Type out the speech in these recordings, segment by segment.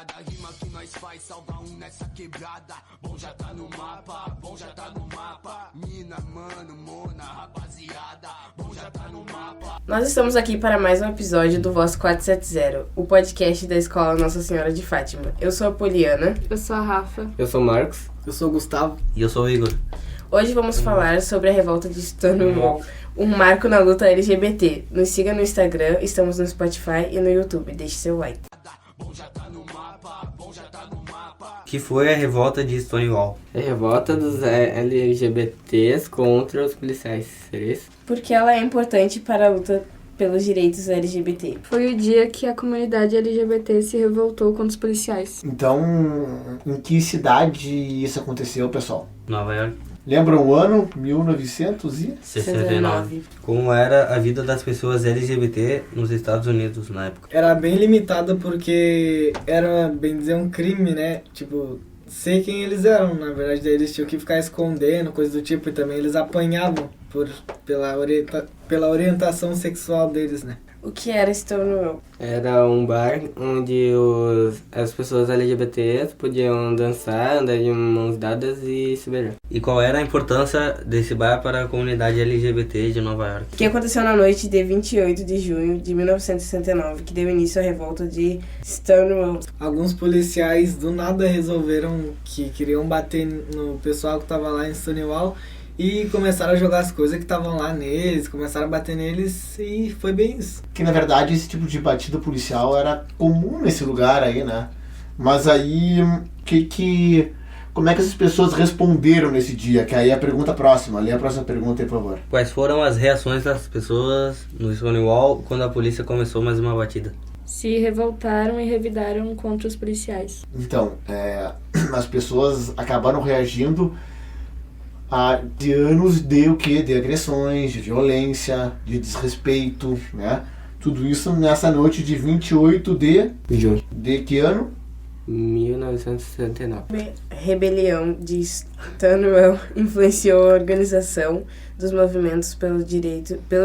Cada rima que nós faz salva nessa quebrada. Bom já tá no mapa, bom já tá no mapa. Mina, mano, mona, rapaziada. Bom já tá no mapa. Nós estamos aqui para mais um episódio do Voz 470, o podcast da Escola Nossa Senhora de Fátima. Eu sou a Poliana. Eu sou a Rafa. Eu sou o Marcos. Eu sou o Gustavo. E eu sou o Igor. Hoje vamos falar sobre a revolta de Stonewall, um marco na luta LGBT. Nos siga no Instagram, estamos no Spotify e no YouTube. Deixe seu like. Que foi a revolta de Stonewall? É a revolta dos LGBTs contra os policiais. Seria isso? Porque ela é importante para a luta pelos direitos LGBT. Foi o dia que a comunidade LGBT se revoltou contra os policiais. Então, em que cidade isso aconteceu, pessoal? Nova York. Lembram o ano? 1969. 69. Como era a vida das pessoas LGBT nos Estados Unidos na época? Era bem limitada porque era, bem dizer, um crime, né? Tipo, sei quem eles eram, na verdade. Daí eles tinham que ficar escondendo, coisa do tipo. E também eles apanhavam pela orientação sexual deles, né? O que era Stonewall? Era um bar onde as pessoas LGBTs podiam dançar, andar de mãos dadas e se beijar. E qual era a importância desse bar para a comunidade LGBT de Nova York? Que aconteceu na noite de 28 de junho de 1969, que deu início à revolta de Stonewall. Alguns policiais do nada resolveram que queriam bater no pessoal que tava lá em Stonewall e começaram a jogar as coisas que estavam lá neles, começaram a bater neles e foi bem isso. Que na verdade esse tipo de batida policial era comum nesse lugar aí, né? Mas aí, como é que essas pessoas responderam nesse dia? Que aí é a pergunta próxima. Lê a próxima pergunta aí, por favor. Quais foram as reações das pessoas no Stonewall quando a polícia começou mais uma batida? Se revoltaram e revidaram contra os policiais. Então, as pessoas acabaram reagindo de anos de o quê? De agressões, de violência, de desrespeito, né? Tudo isso nessa noite de 28 de junho. De que ano? 1969. Rebelião de Stonewall influenciou a organização dos movimentos pelos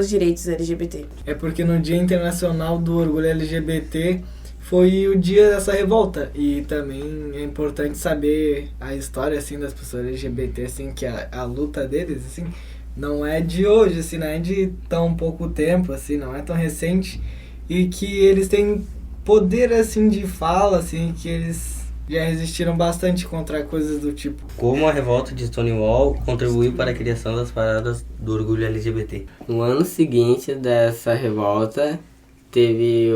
direitos LGBT. É porque no Dia Internacional do Orgulho LGBT foi o dia dessa revolta. E também é importante saber a história, assim, das pessoas LGBT, assim, que a luta deles, assim, não é de hoje, assim, não é de tão pouco tempo, assim, não é tão recente. E que eles têm poder, assim, de fala, assim, que eles já resistiram bastante contra coisas do tipo. Como a revolta de Stonewall contribuiu para a criação das paradas do orgulho LGBT? No ano seguinte dessa revolta, teve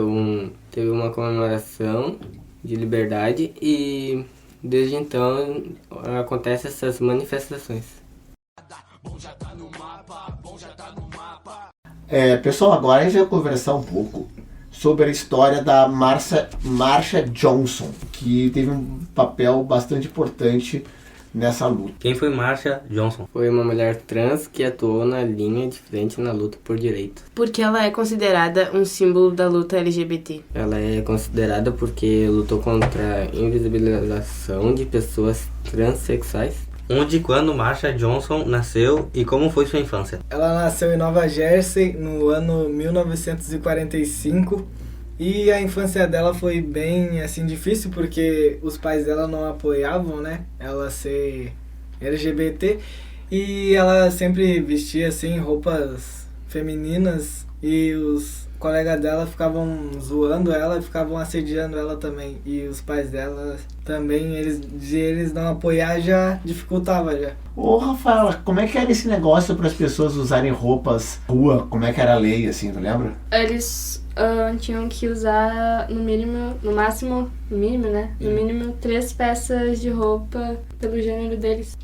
uma comemoração de liberdade e desde então acontecem essas manifestações. Pessoal, agora a gente vai conversar um pouco sobre a história da Marsha Johnson, que teve um papel bastante importante nessa luta. Quem foi Marsha Johnson? Foi uma mulher trans que atuou na linha de frente na luta por direitos. Porque ela é considerada um símbolo da luta LGBT. Ela é considerada porque lutou contra a invisibilização de pessoas transexuais. Onde e quando Marsha Johnson nasceu e como foi sua infância? Ela nasceu em Nova Jersey no ano 1945 e a infância dela foi bem, assim, difícil porque os pais dela não apoiavam, né, ela ser LGBT e ela sempre vestia, assim, roupas femininas e os colegas dela ficavam zoando ela e ficavam assediando ela também. E os pais dela também, eles não apoiar já dificultava já. Ô, Rafaela, como é que era esse negócio para as pessoas usarem roupas rua? Como é que era a lei, assim, tu lembra? Eles tinham que usar no mínimo 3 peças de roupa pelo gênero deles.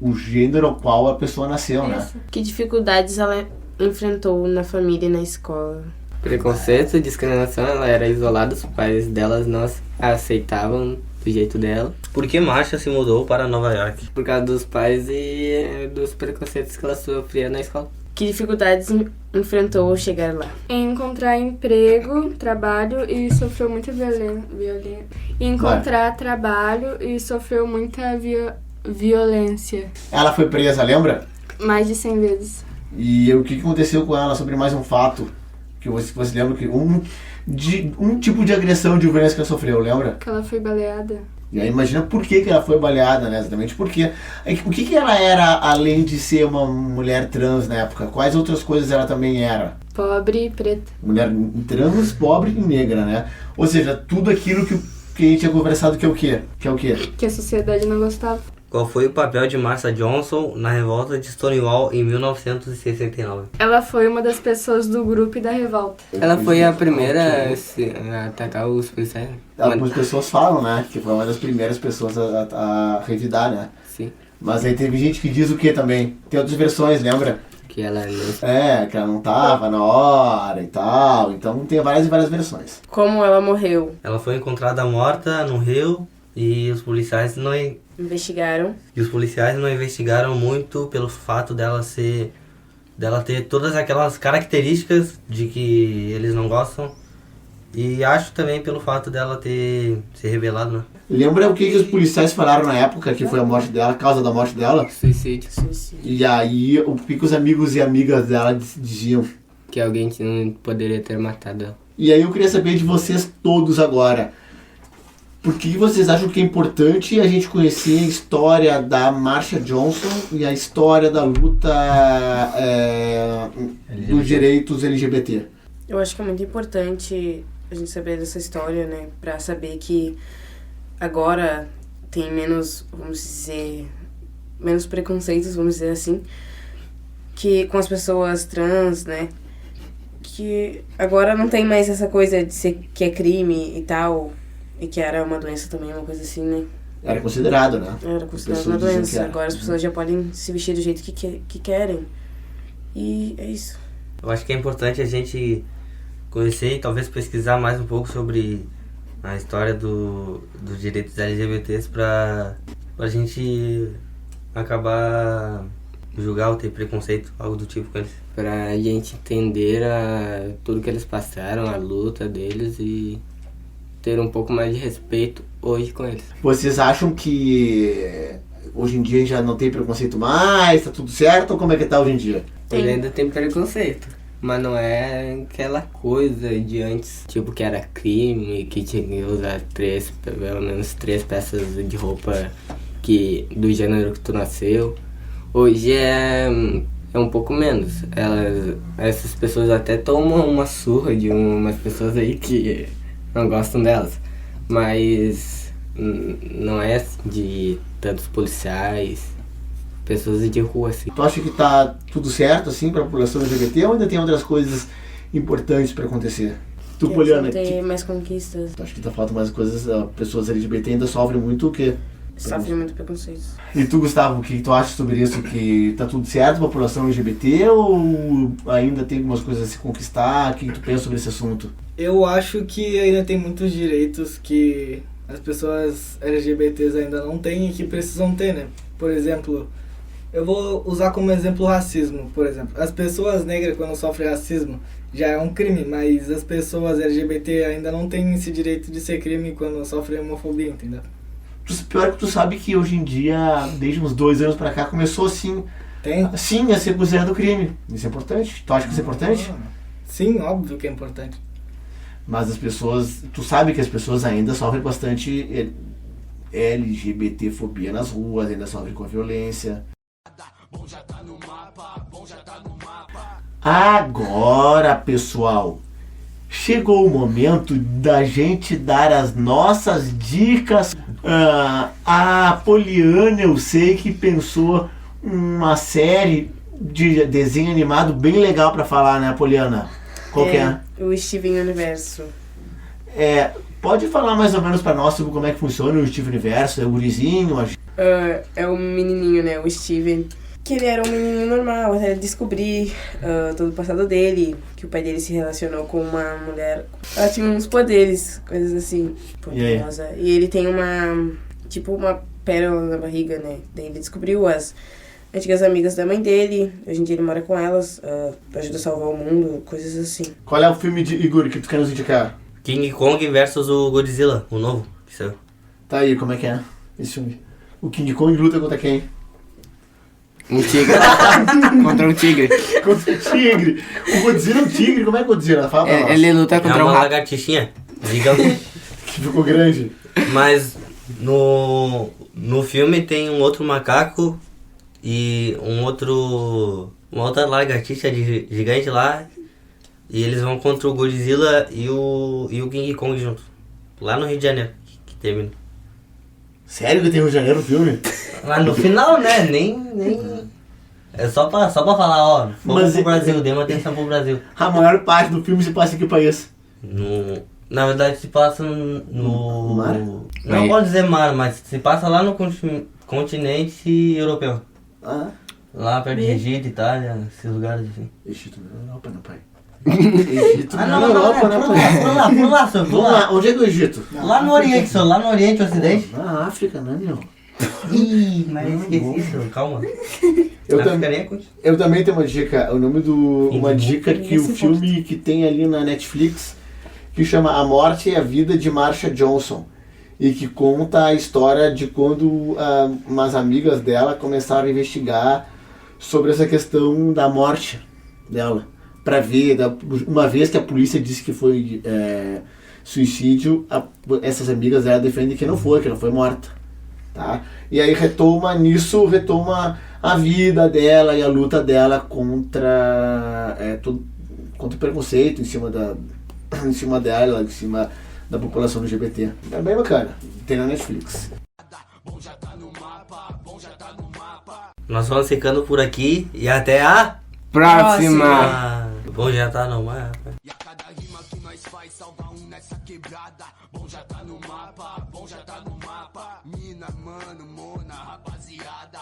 O gênero ao qual a pessoa nasceu, né? Isso. Que dificuldades ela enfrentou na família e na escola? Preconceito, discriminação, ela era isolada, os pais delas não a aceitavam do jeito dela. Por que Marsha se mudou para Nova York? Por causa dos pais e dos preconceitos que ela sofria na escola. Que dificuldades enfrentou ao chegar lá? Encontrar emprego, trabalho e sofreu muita violência. Encontrar trabalho e sofreu muita violência. Ela foi presa, lembra? Mais de 100 vezes. E o que aconteceu com ela sobre mais um fato? Que você lembra que de um tipo de agressão de violência que ela sofreu, lembra? Que ela foi baleada. E aí imagina por que ela foi baleada, né? Exatamente por quê. O que ela era além de ser uma mulher trans na época? Quais outras coisas ela também era? Pobre e preta. Mulher trans, pobre e negra, né? Ou seja, tudo aquilo que a gente tinha conversado que é o quê? Que é o quê? Que a sociedade não gostava. Qual foi o papel de Marsha Johnson na revolta de Stonewall em 1969? Ela foi uma das pessoas do grupo da revolta. Ela foi a primeira a atacar os policiais. Algumas pessoas falam, né? Que foi uma das primeiras pessoas a revidar, né? Sim. Mas aí teve gente que diz o quê também? Tem outras versões, lembra? Que ela não... Que ela não tava na hora e tal. Então tem várias e várias versões. Como ela morreu? Ela foi encontrada morta no rio e os policiais não investigaram muito pelo fato dela ter todas aquelas características de que eles não gostam. E acho também pelo fato dela ter se rebelado, né? Lembra o que os policiais falaram na época que foi a morte dela, a causa da morte dela? Suicídio. E aí, o que os amigos e amigas dela diziam? Que alguém que não poderia ter matado ela. E aí eu queria saber de vocês todos agora. Por que vocês acham que é importante a gente conhecer a história da Marsha Johnson e a história da luta dos direitos LGBT? Eu acho que é muito importante a gente saber dessa história, né? Pra saber que agora tem menos, vamos dizer, menos preconceitos, vamos dizer assim, que com as pessoas trans, né? Que agora não tem mais essa coisa de ser que é crime e tal, e que era uma doença também, uma coisa assim, né? Era considerado, né? Era considerado uma doença. Agora as pessoas já podem se vestir do jeito que querem. E é isso. Eu acho que é importante a gente conhecer e talvez pesquisar mais um pouco sobre a história dos direitos LGBTs pra gente acabar julgar ou ter preconceito, algo do tipo com eles. Pra gente entender tudo que eles passaram, a luta deles e ter um pouco mais de respeito hoje com eles. Vocês acham que hoje em dia já não tem preconceito mais, tá tudo certo, ou como é que tá hoje em dia? Ele ainda tem preconceito, mas não é aquela coisa de antes, tipo que era crime, que tinha que usar pelo menos 3 peças de roupa do gênero que tu nasceu. Hoje é um pouco menos. Essas pessoas até tomam uma surra de umas pessoas aí que não gostam delas, mas não é de tantos policiais, pessoas de rua, assim. Tu acha que tá tudo certo, assim, pra população LGBT, ou ainda tem outras coisas importantes pra acontecer? Tu, Poliana, ter mais conquistas. Tu acha que tá faltando mais coisas? Pessoas LGBT ainda sofrem muito o quê? Sofrem muito preconceito. E tu, Gustavo, o que tu acha sobre isso? Que tá tudo certo pra população LGBT, ou ainda tem algumas coisas a se conquistar? O que tu pensa sobre esse assunto? Eu acho que ainda tem muitos direitos que as pessoas LGBTs ainda não têm e que precisam ter, né? Por exemplo, eu vou usar como exemplo o racismo, por exemplo. As pessoas negras, quando sofrem racismo, já é um crime, mas as pessoas LGBT ainda não têm esse direito de ser crime quando sofrem homofobia, entendeu? Pior que tu sabe que hoje em dia, desde uns 2 anos pra cá, começou assim, sim, a ser considerado crime. Isso é importante? Tu acha que isso é importante? Sim, óbvio que é importante. Mas as pessoas, tu sabe que as pessoas ainda sofrem bastante LGBT-fobia nas ruas, ainda sofrem com a violência. Agora, pessoal, chegou o momento da gente dar as nossas dicas. A Poliana, eu sei que pensou uma série de desenho animado bem legal pra falar, né, Poliana? Qual que é? O Steven Universo. Pode falar mais ou menos pra nós sobre como é que funciona o Steven Universo? É o gurizinho? É o menininho, né, o Steven. Que ele era um menininho normal, até descobrir todo o passado dele, que o pai dele se relacionou com uma mulher. Ela tinha uns poderes, coisas assim, poderosa. E ele tem uma pérola na barriga, né? Daí ele descobriu as antigas amigas da mãe dele. Hoje em dia ele mora com elas, ajuda a salvar o mundo, coisas assim. Qual é o filme de Igor que tu quer nos indicar? King Kong versus o Godzilla, o novo, que saiu. Tá aí, como é que é esse filme? O King Kong luta contra quem? Um tigre. Contra um tigre. Contra o tigre. O Godzilla é um tigre, como é Godzilla? Fala pra nós. Ele luta É contra um uma rato. lagartixinha, gigante. Que ficou grande. Mas no filme tem um outro macaco e uma outra lagartixa gigante lá. E eles vão contra o Godzilla e o King Kong junto. Lá no Rio de Janeiro, que termina. Sério que tem Rio de Janeiro no filme? Mas no final, né? Nem... É só pra falar, ó. Vamos Mas pro Brasil, dê uma atenção pro Brasil. A maior parte do filme se passa em que país? Na verdade se passa no mar? Não pode dizer mar, mas se passa lá no continente europeu. Ah, Lá perto de Egito, Itália, esses lugares assim. Egito na Europa, não, pai. Egito Ah, na não, Europa, não, não, por pai. lá, senhor, por Vamos lá. lá, onde é que é o Egito? Lá no Oriente, senhor, lá no Oriente, Ocidente. Na África, né, meu? Ih, mas esqueci, senhor, calma. Eu também tenho uma dica, uma dica que o filme que tem ali na Netflix, que chama A Morte e a Vida de Marsha Johnson, e que conta a história de quando umas amigas dela começaram a investigar sobre essa questão da morte dela, para ver, uma vez que a polícia disse que foi suicídio, essas amigas dela defendem que não foi morta, tá? E aí retoma a vida dela e a luta dela contra o preconceito em cima dela, em cima da população LGBT. É bem bacana. Tem na Netflix. Nós vamos ficando por aqui e até a Próxima. Bom, já tá no mapa. E a cada rima que nós faz salva nessa quebrada. Bom já tá no mapa, bom já tá no mapa. Mina, mano, mona, rapaziada.